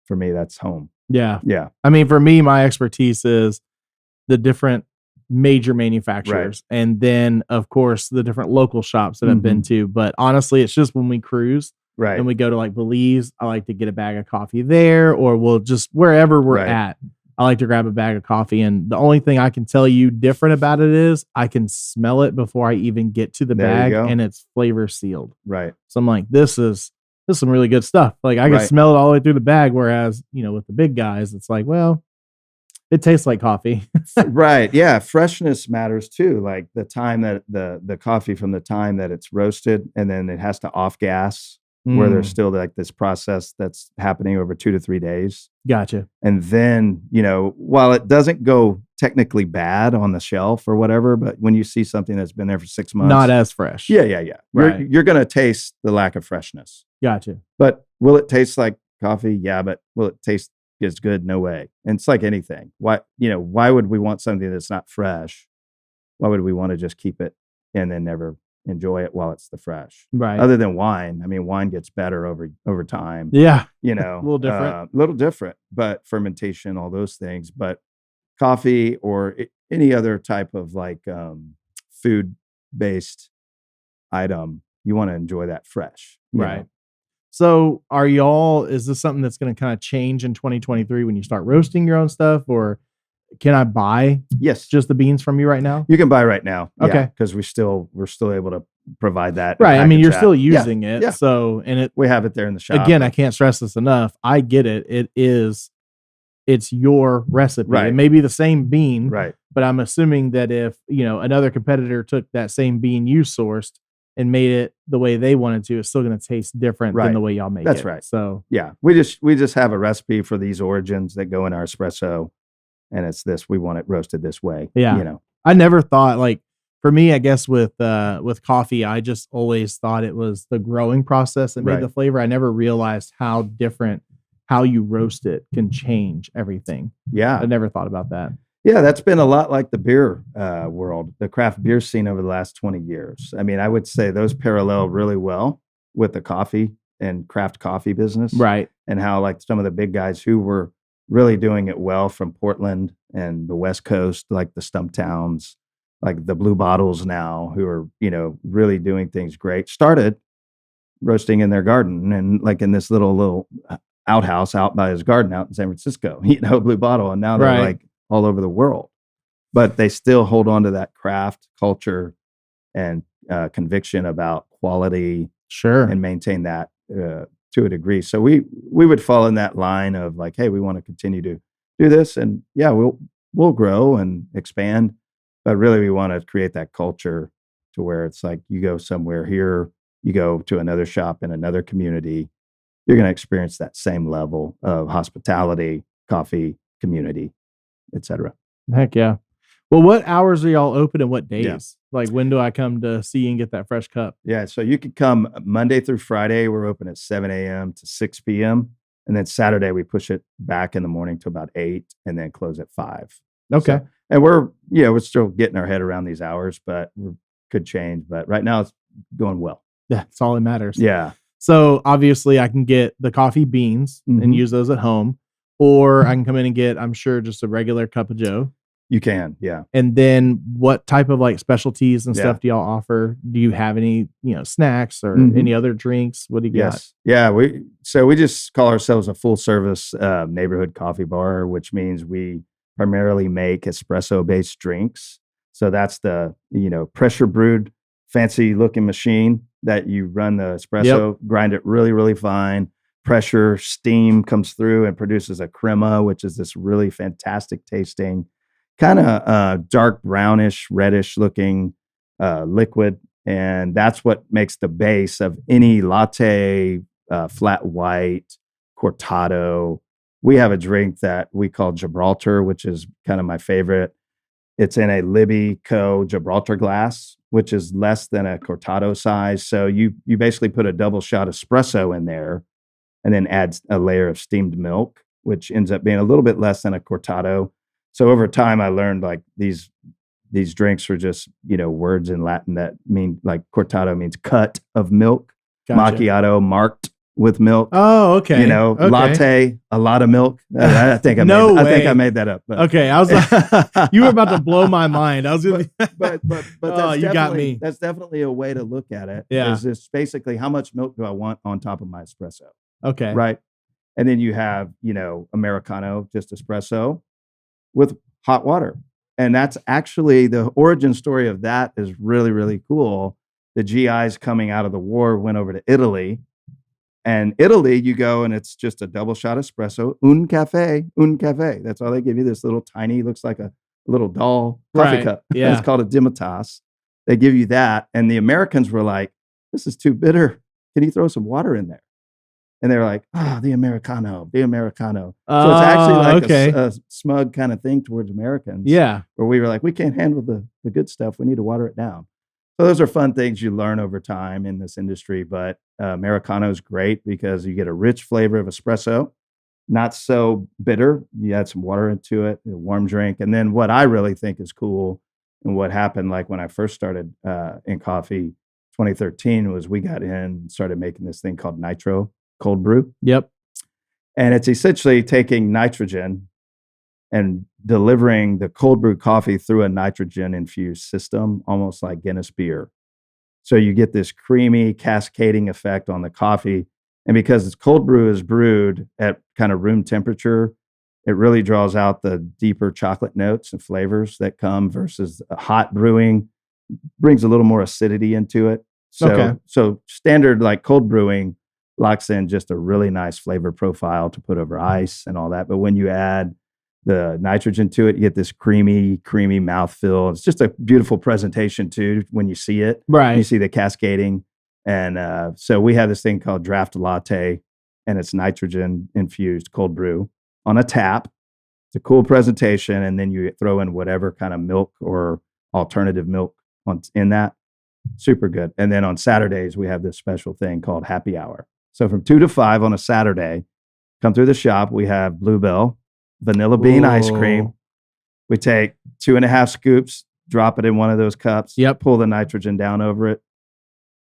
for me, that's home. Yeah. Yeah. I mean, for me, my expertise is the different major manufacturers. And then, of course, the different local shops that I've been to. But honestly, it's just when we cruise and we go to like Belize, I like to get a bag of coffee there, or we'll just wherever we're at. I like to grab a bag of coffee, and the only thing I can tell you different about it is I can smell it before I even get to the There you bag, go. and it's flavor sealed. Right. So I'm like, this is some really good stuff. Like I can Right. smell it all the way through the bag. Whereas, with the big guys, it's like, well, it tastes like coffee. Right. Yeah. Freshness matters too. Like the time that the coffee from the time that it's roasted, and then it has to off gas where there's still like this process that's happening over 2 to 3 days. Gotcha. And then, while it doesn't go technically bad on the shelf or whatever, but when you see something that's been there for 6 months, Not as fresh. yeah. Right. You're going to taste the lack of freshness. Gotcha. But will it taste like coffee? Yeah, but will it taste as good? No way. And it's like anything. Why would we want something that's not fresh? Why would we want to just keep it and then never enjoy it while it's the fresh? Right. Other than wine. I mean, wine gets better over time. Yeah. A little different. but fermentation, all those things. But coffee or any other type of like food based item, you want to enjoy that fresh. Right. So is this something that's going to kind of change in 2023 when you start roasting your own stuff, or can I buy just the beans from you right now? You can buy right now. Okay. Because we're still able to provide that. Right. I mean, you're still using it. Yeah. So, we have it there in the shop. Again, I can't stress this enough. I get it. It's your recipe. Right. It may be the same bean. Right. But I'm assuming that if, another competitor took that same bean you sourced and made it the way they wanted to, it's still going to taste different than the way y'all make it. That's right. So yeah, we just have a recipe for these origins that go in our espresso, and it's this. We want it roasted this way. Yeah. I never thought, like, for me, I guess with coffee, I just always thought it was the growing process that made the flavor. I never realized how different how you roast it can change everything. Yeah, I never thought about that. Yeah, that's been a lot like the beer world, the craft beer scene over the last 20 years. I mean, I would say those parallel really well with the coffee and craft coffee business. Right. And how like some of the big guys who were really doing it well from Portland and the West Coast, like the Stump Towns, like the Blue Bottles now, who are, really doing things great, started roasting in their garden and like in this little outhouse out by his garden out in San Francisco, Blue Bottle. And now they're like all over the world, but they still hold on to that craft culture and conviction about quality, and maintain that to a degree. So we would fall in that line of like, hey, we want to continue to do this, and we'll grow and expand, but really we want to create that culture to where it's like you go somewhere here, you go to another shop in another community, you're going to experience that same level of hospitality, coffee, community, etc. Heck yeah. Well, what hours are y'all open and what days? Yeah. Like, when do I come to see you and get that fresh cup? Yeah, so you could come Monday through Friday. We're open at 7 a.m. to 6 p.m. And then Saturday, we push it back in the morning to about 8 and then close at 5. Okay. So, and we're still getting our head around these hours, but could change. But right now, it's going well. Yeah, that's all that matters. Yeah. So obviously, I can get the coffee beans and use those at home, or I can come in and get, I'm sure, just a regular cup of Joe. You can, yeah. And then what type of like specialties and stuff do y'all offer? Do you have any, snacks or any other drinks? What do you got? Yeah, we just call ourselves a full service neighborhood coffee bar, which means we primarily make espresso based drinks. So that's the, pressure brewed, fancy looking machine that you run the espresso, grind it really, really fine. Pressure, steam comes through and produces a crema, which is this really fantastic tasting, kind of dark brownish, reddish looking liquid. And that's what makes the base of any latte, flat white, cortado. We have a drink that we call Gibraltar, which is kind of my favorite. It's in a Libby Co. Gibraltar glass, which is less than a cortado size. So you basically put a double shot espresso in there and then adds a layer of steamed milk, which ends up being a little bit less than a cortado. So over time, I learned like these drinks are just, words in Latin that mean, like, cortado means cut of milk. Gotcha. Macchiato, marked with milk. Oh, okay. Okay. Latte, a lot of milk. I think I made that up. But. Okay, I was like, you were about to blow my mind. I was gonna but oh, you got me. That's definitely a way to look at it. Yeah. Is this basically how much milk do I want on top of my espresso? Okay. Right. And then you have, Americano, just espresso. with hot water. And that's actually the origin story of that is really, really cool. The GIs coming out of the war went over to Italy. And Italy, you go and it's just a double shot espresso, un cafe. That's all they give you. This little tiny, looks like a little doll coffee cup. Yeah. It's called a Dimitas. They give you that. And the Americans were like, this is too bitter. Can you throw some water in there? And they're like, the Americano. So it's actually like a smug kind of thing towards Americans. Yeah. Where we were like, we can't handle the good stuff. We need to water it down. So those are fun things you learn over time in this industry. But Americano is great because you get a rich flavor of espresso, not so bitter. You add some water into it, a warm drink. And then what I really think is cool and what happened like when I first started in coffee 2013 was we got in and started making this thing called nitro cold brew. Yep. And it's essentially taking nitrogen and delivering the cold brew coffee through a nitrogen infused system, almost like Guinness beer. So you get this creamy cascading effect on the coffee. And because it's cold brew is brewed at kind of room temperature, it really draws out the deeper chocolate notes and flavors that come versus hot brewing brings a little more acidity into it. So standard like cold brewing locks in just a really nice flavor profile to put over ice and all that. But when you add the nitrogen to it, you get this creamy mouthfeel. It's just a beautiful presentation too when you see it. Right. You see the cascading. And so we have this thing called draft latte, and it's nitrogen infused cold brew on a tap. It's a cool presentation. And then you throw in whatever kind of milk or alternative milk in that. Super good. And then on Saturdays, we have this special thing called happy hour. So from 2 to 5 on a Saturday, come through the shop. We have Bluebell, vanilla bean ice cream. We take 2.5 scoops, drop it in one of those cups, pull the nitrogen down over it.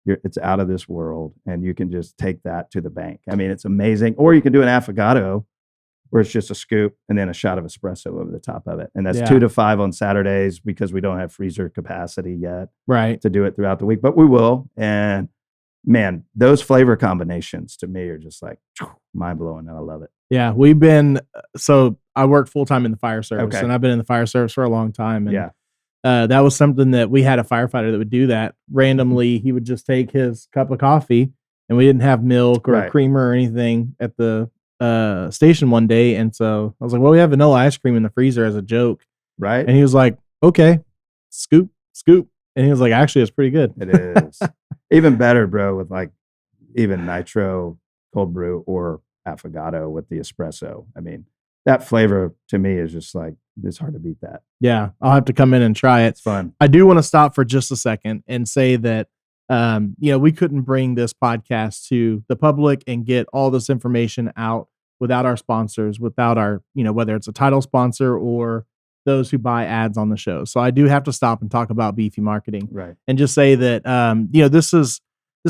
It's out of this world. And you can just take that to the bank. I mean, it's amazing. Or you can do an affogato where it's just a scoop and then a shot of espresso over the top of it. And that's 2 to 5 on Saturdays because we don't have freezer capacity yet to do it throughout the week, but we will. And man, those flavor combinations to me are just like mind blowing. And I love it. Yeah. So I work full time in the fire service and I've been in the fire service for a long time. And that was something that we had a firefighter that would do that randomly. He would just take his cup of coffee and we didn't have milk or a creamer or anything at the station one day. And so I was like, well, we have vanilla ice cream in the freezer as a joke. Right. And he was like, okay, scoop. And he was like, actually, it's pretty good. It is. Even better, bro, with like even nitro cold brew or affogato with the espresso. I mean, that flavor to me is just like, it's hard to beat that. Yeah. I'll have to come in and try it. It's fun. I do want to stop for just a second and say that, we couldn't bring this podcast to the public and get all this information out without our sponsors, without our, whether it's a title sponsor or those who buy ads on the show. So I do have to stop and talk about Beefy Marketing, and just say that, this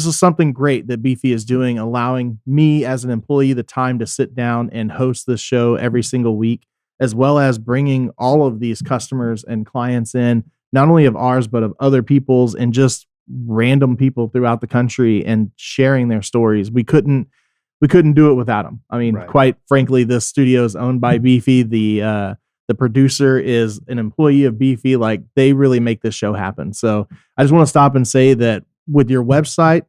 is something great that Beefy is doing, allowing me as an employee the time to sit down and host this show every single week, as well as bringing all of these customers and clients in, not only of ours, but of other people's and just random people throughout the country and sharing their stories. We couldn't do it without them. I mean, quite frankly, this studio is owned by Beefy. The producer is an employee of Beefy. Like, they really make this show happen. So I just want to stop and say that with your website,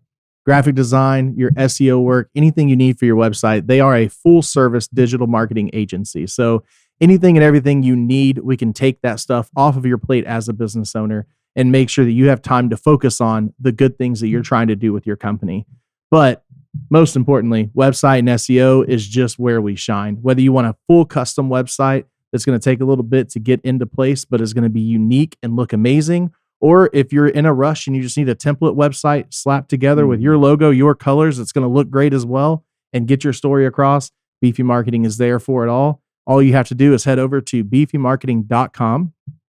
graphic design, your SEO work, anything you need for your website, they are a full service digital marketing agency. So anything and everything you need, we can take that stuff off of your plate as a business owner and make sure that you have time to focus on the good things that you're trying to do with your company. But most importantly, website and SEO is just where we shine. Whether you want a full custom website that's going to take a little bit to get into place, but is going to be unique and look amazing, or if you're in a rush and you just need a template website slapped together with your logo, your colors, it's going to look great as well and get your story across, Beefy Marketing is there for it all. All you have to do is head over to beefymarketing.com,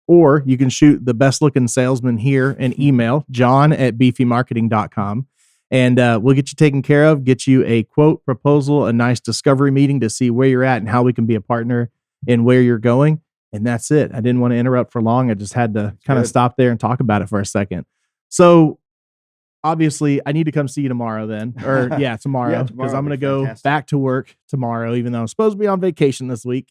or you can shoot the best looking salesman here an email, john@beefymarketing.com. And we'll get you taken care of, get you a quote, proposal, a nice discovery meeting to see where you're at and how we can be a partner in where you're going. And that's it. I didn't want to interrupt for long. I just had to kind of stop there and talk about it for a second. So obviously I need to come see you tomorrow then, or tomorrow, because I'm going to go back to work tomorrow, even though I'm supposed to be on vacation this week.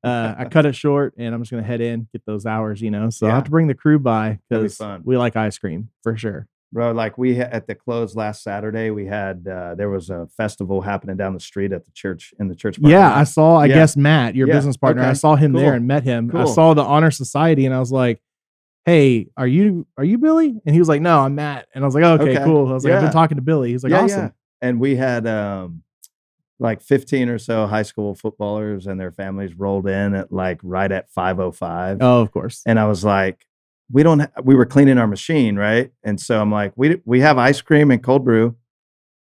I cut it short, and I'm just gonna head in, get those hours, So I Yeah. have to bring the crew by That'd be because fun. we like ice cream for sure. Bro, like at the close last Saturday, we had there was a festival happening down the street at the church in the church parking Yeah, lot. I saw. I Yeah. guess Matt, your Yeah, business partner. okay, I saw him there cool, and met him. I cool. saw the Honor Society, and I was like, "Hey, are you Billy?" And he was like, "No, I'm Matt." And I was like, "Okay, Okay, cool." I was like, "I've been yeah. talking to Billy." He's like, Yeah, "Awesome." yeah. And we had like 15 or so high school footballers and their families rolled in at like right at 5:05. Oh, of course. And I was like, we were cleaning our machine, right? And so I'm like, we have ice cream and cold brew.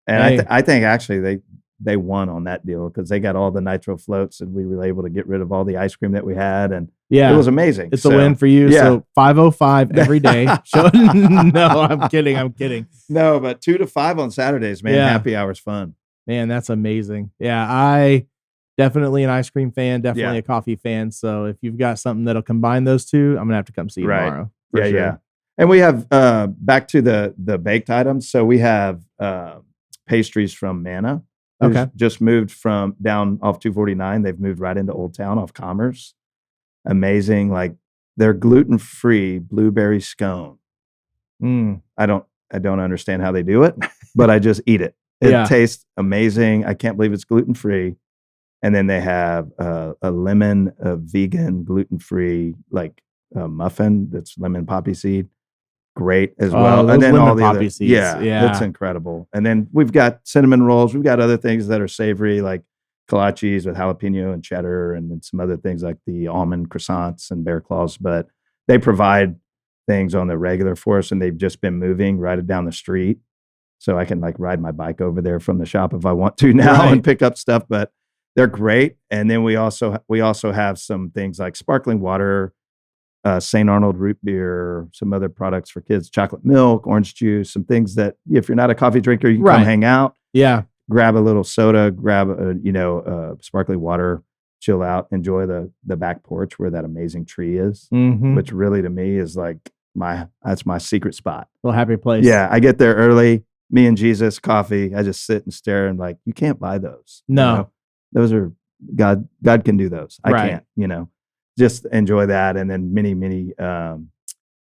And Hey. I think actually they won on that deal because they got all the nitro floats and we were able to get rid of all the ice cream that we had. And Yeah, it was amazing. it's a win for you. Yeah. So 5:05 every day. No, I'm kidding. No, but 2 to 5 on Saturdays, man. Yeah. Happy hour's fun. Man, that's amazing. Yeah, I definitely an ice cream fan, definitely Yeah. a coffee fan. So if you've got something that'll combine those two, I'm gonna have to come see you Right. tomorrow. for Yeah, sure. yeah. And we have back to the baked items. So we have pastries from Manna. Who's Okay. just moved from down off 249. They've moved right into Old Town off Commerce. Amazing. Like they're gluten-free blueberry scone. I don't understand how they do it, but I just eat it. It Yeah. tastes amazing. I can't believe it's gluten-free. And then they have a lemon, vegan, gluten-free, like muffin that's lemon poppy seed. Great as well. those And then lemon all the poppy other, seeds. yeah, Yeah. it's incredible. And then we've got cinnamon rolls. We've got other things that are savory, like kolaches with jalapeno and cheddar, and then some other things like the almond croissants and bear claws. But they provide things on the regular for us, and they've just been moving right down the street, so I can like ride my bike over there from the shop if I want to now Right. and pick up stuff. But they're great. And then we also have some things like sparkling water, St. Arnold root beer, some other products for kids, chocolate milk, orange juice, some things that if you're not a coffee drinker, you can Right. come hang out, Yeah. grab a little soda, grab sparkling water, chill out, enjoy the back porch where that amazing tree is, Mm-hmm. which really to me is like that's my secret spot. Little happy place. Yeah, I get there early, me and Jesus, coffee. I just sit and stare and like, you can't buy those. No. Those are God can do those. I Right. can't, just enjoy that. And then many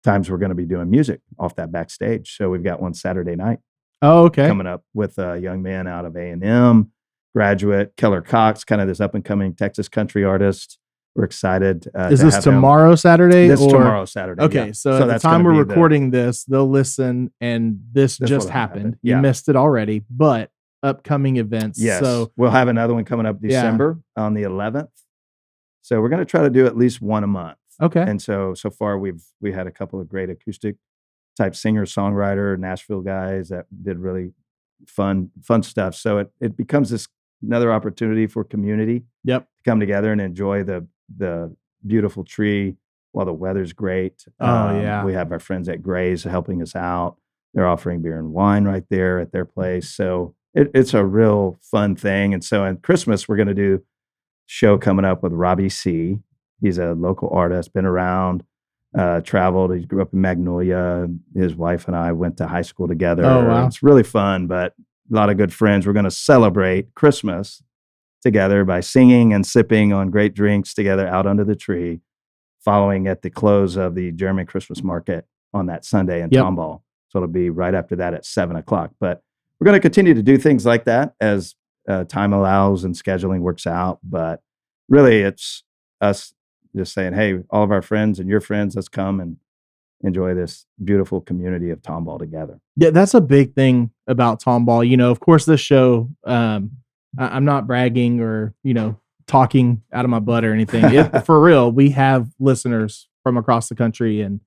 times we're going to be doing music off that backstage. So we've got one Saturday night Oh, okay. coming up with a young man out of A&M, graduate, Keller Cox, kind of this up and coming Texas country artist. We're excited. Is to this have him. tomorray Saturday? This or? tomorrow Saturday. Okay, yeah. so at the that's time gonna we're be recording this, they'll listen, and this This just will have happened. happened. You Yeah. missed it already, but upcoming events. Yes. So we'll have another one coming up Yeah. December on the 11th. So we're going to try to do at least one a month. okay. And so far we had a couple of great acoustic type singer songwriter Nashville guys that did really fun stuff. So it becomes this another opportunity for community Yep. to come together and enjoy the beautiful tree while the weather's great. Oh, yeah. We have our friends at Gray's helping us out. They're offering beer and wine right there at their place. So it's a real fun thing. And so on Christmas, we're going to do show coming up with Robbie C. He's a local artist, been around, traveled. He grew up in Magnolia. His wife and I went to high school together. Oh, wow. It's really fun, but a lot of good friends. We're going to celebrate Christmas together by singing and sipping on great drinks together out under the tree, following at the close of the German Christmas market on that Sunday in Yep. Tomball. So it'll be right after that at 7:00. But we're going to continue to do things like that as time allows and scheduling works out. But really, it's us just saying, hey, all of our friends and your friends, let's come and enjoy this beautiful community of Tomball together. Yeah, that's a big thing about Tomball. Of course, this show, I'm not bragging or, talking out of my butt or anything. For real, we have listeners from across the country and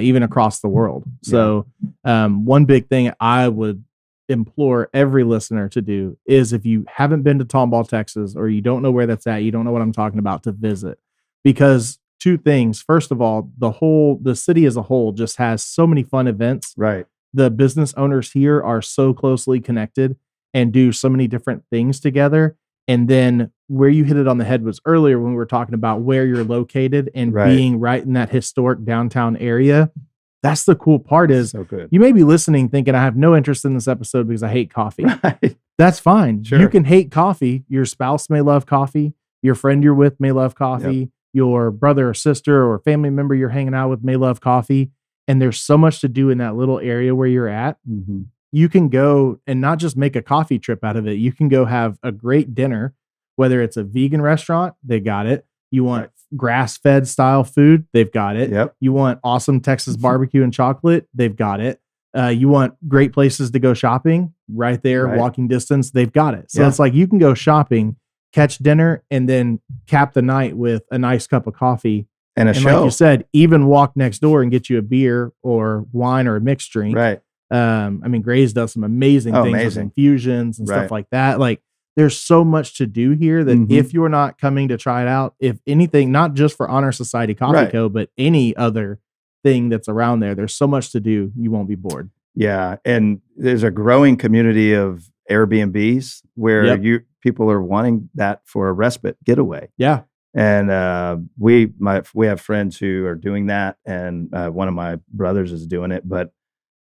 even across the world. So one big thing I would implore every listener to do is if you haven't been to Tomball, Texas, or you don't know where that's at, you don't know what I'm talking about, to visit. Because two things. First of all, the city as a whole just has so many fun events. Right. The business owners here are so closely connected and do so many different things together. And then where you hit it on the head was earlier when we were talking about where you're located and Right. being right in that historic downtown area. That's the cool part is So good. you may be listening thinking I have no interest in this episode because I hate coffee. Right. That's fine. Sure. You can hate coffee. Your spouse may love coffee. Your friend you're with may love coffee. Your brother or sister or family member you're hanging out with may love coffee. And there's so much to do in that little area where you're at. Mm-hmm. You can go and not just make a coffee trip out of it. You can go have a great dinner, whether it's a vegan restaurant, they got it. You want grass-fed style food, they've got it. Yep. You want awesome Texas barbecue and chocolate, they've got it. You want great places to go shopping, right there, walking distance, they've got it. So it's like you can go shopping, catch dinner, and then cap the night with a nice cup of coffee. And and show. Like you said, even walk next door and get you a beer or wine or a mixed drink. Right. I mean, Gray's does some amazing things with infusions and stuff like that. Like, there's so much to do here that if you're not coming to try it out, if anything, not just for Honor Society Coffee Co., but any other thing that's around there, there's so much to do. You won't be bored. Yeah. And there's a growing community of Airbnbs where people are wanting that for a respite getaway. Yeah. And we have friends who are doing that, and one of my brothers is doing it, but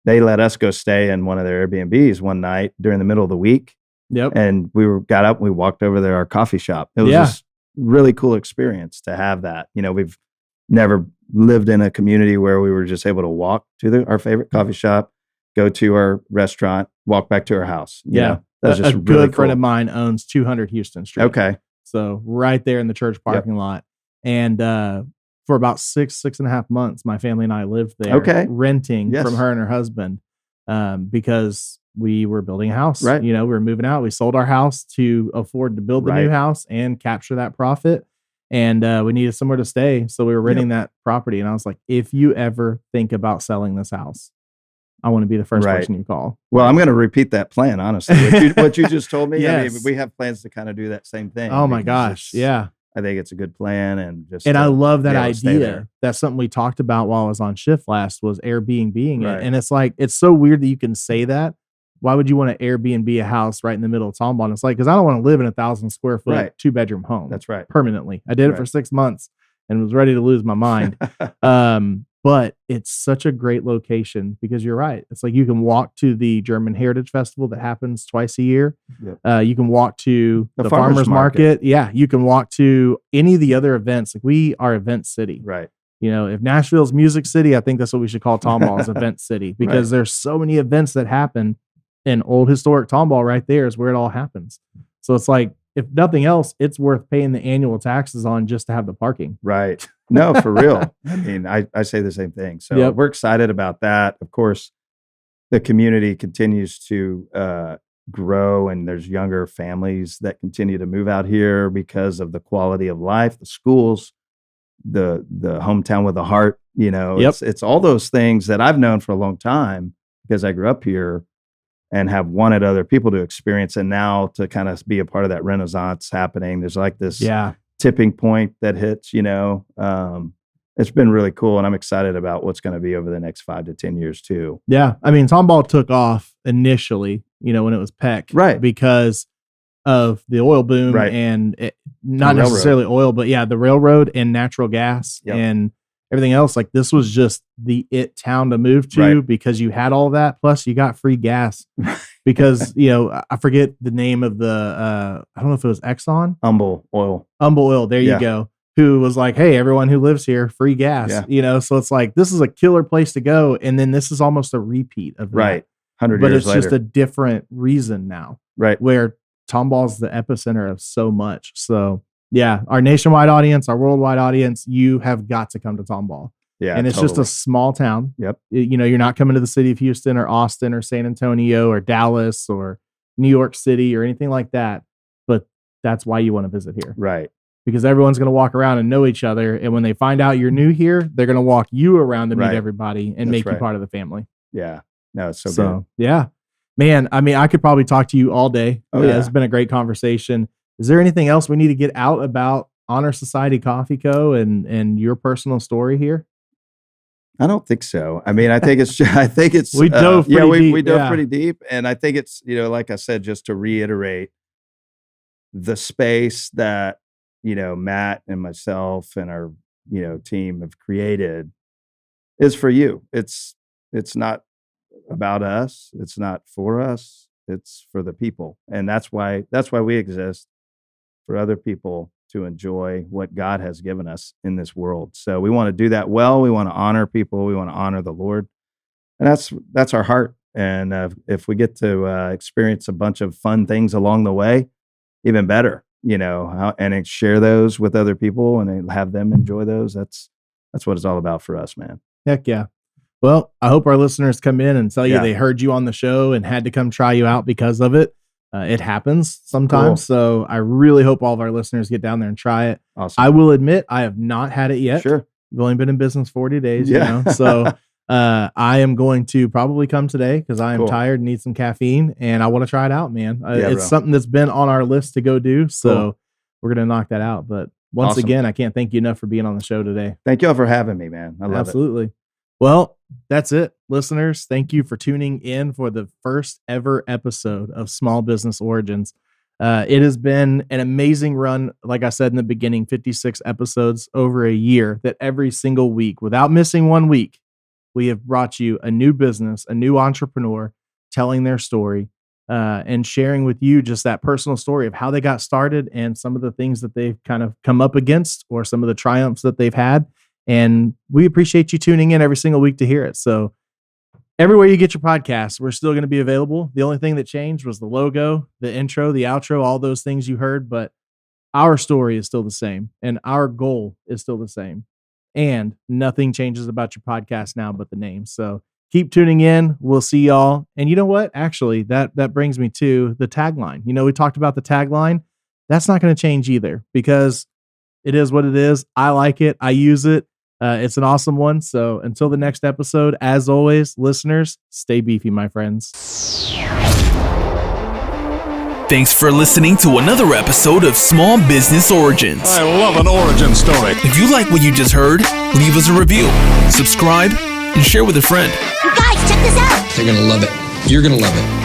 they let us go stay in one of their Airbnbs one night during the middle of the week. Yep. And we got up and we walked over to our coffee shop. It was just really cool experience to have that. You know, we've never lived in a community where we were just able to walk to our favorite coffee shop, go to our restaurant, walk back to our house. You know, that's just a really good cool. friend of mine owns 200 Houston Street. Okay. So right there in the church parking lot. And for about 6.5 months, my family and I lived there renting from her and her husband because we were building a house. Right. You know, we were moving out. We sold our house to afford to build the new house and capture that profit. And we needed somewhere to stay. So we were renting that property. And I was like, if you ever think about selling this house, I want to be the first person you call. Well, I'm going to repeat that plan, honestly. What you just told me. I mean, we have plans to kind of do that same thing. Oh my gosh. Yeah. I think it's a good plan. And I love that idea. That's something we talked about while I was on shift last was Airbnb-ing it. And it's like, it's so weird that you can say that. Why would you want to Airbnb a house right in the middle of Tomball? And it's like, because I don't want to live in 1,000 square foot 2-bedroom home. That's right. Permanently. I did it for 6 months and was ready to lose my mind. But it's such a great location because you're right. It's like you can walk to the German Heritage Festival that happens twice a year. Yep. You can walk to the farmer's market. Yeah. You can walk to any of the other events. Like we are event city. Right. You know, if Nashville's music city, I think that's what we should call Tomball is event city because there's so many events that happen in old historic Tomball right there is where it all happens. So it's like, if nothing else, it's worth paying the annual taxes on just to have the parking. Right. No, for real. I mean, I say the same thing. So we're excited about that. Of course, the community continues to grow, and there's younger families that continue to move out here because of the quality of life, the schools, the hometown with a heart. You know, it's all those things that I've known for a long time because I grew up here and have wanted other people to experience. And now to kind of be a part of that renaissance happening, there's like this tipping point that hits, you know, it's been really cool. And I'm excited about what's going to be over the next 5 to 10 years too. Yeah. I mean, Tomball took off initially, you know, when it was Peck, because of the oil boom and not necessarily oil, but the railroad and natural gas and everything else. Like this was just the town to move to because you had all that. Plus you got free gas because, you know, I forget the name of the, I don't know if it was Exxon. Humble Oil. There you go. Who was like, hey, everyone who lives here, free gas, you know? So it's like, this is a killer place to go. And then this is almost a repeat of that. 100 but years it's later. just a different reason now. Where Tomball's the epicenter of so much. So yeah, our nationwide audience, our worldwide audience, you have got to come to Tomball. Yeah. And it's just a small town. Yep. You know, you're not coming to the city of Houston or Austin or San Antonio or Dallas or New York City or anything like that. But that's why you want to visit here. Right. Because everyone's going to walk around and know each other. And when they find out you're new here, they're going to walk you around to meet everybody and make you part of the family. Yeah. No, it's so good. Yeah. Man, I mean, I could probably talk to you all day. It's been a great conversation. Is there anything else we need to get out about Honor Society Coffee Co. and your personal story here? I don't think so. I mean, I think it's we dove pretty deep. We dove pretty deep. And I think it's, you know, like I said, just to reiterate the space that, you know, Matt and myself and our, you know, team have created is for you. It's not about us. It's not for us. It's for the people. And that's why we exist, for other people to enjoy what God has given us in this world. So we want to do that well. We want to honor people. We want to honor the Lord. And that's our heart. And if we get to experience a bunch of fun things along the way, even better, and share those with other people and have them enjoy those. That's what it's all about for us, man. Heck yeah. Well, I hope our listeners come in and tell you they heard you on the show and had to come try you out because of it. It happens sometimes. Cool. So I really hope all of our listeners get down there and try it. Awesome. I will admit I have not had it yet. Sure. We've only been in business 40 days, So I am going to probably come today because I am tired and need some caffeine and I want to try it out, man. It's something that's been on our list to go do. So we're going to knock that out. But once again, I can't thank you enough for being on the show today. Thank you all for having me, man. I love it. Absolutely. Well, that's it, listeners. Thank you for tuning in for the first ever episode of Small Business Origins. It has been an amazing run. Like I said in the beginning, 56 episodes over a year that every single week, without missing 1 week, we have brought you a new business, a new entrepreneur telling their story and sharing with you just that personal story of how they got started and some of the things that they've kind of come up against or some of the triumphs that they've had. And we appreciate you tuning in every single week to hear it. So everywhere you get your podcasts, we're still going to be available. The only thing that changed was the logo, the intro, the outro, all those things you heard, but our story is still the same and our goal is still the same. And nothing changes about your podcast now but the name. So keep tuning in. We'll see y'all. And you know what? Actually, that brings me to the tagline. We talked about the tagline. That's not going to change either because it is what it is. I like it. I use it. It's an awesome one. So until the next episode, as always, listeners, stay beefy, my friends. Thanks for listening to another episode of Small Business Origins. I love an origin story. If you like what you just heard, leave us a review, subscribe, and share with a friend. You guys, check this out. They're going to love it. You're going to love it.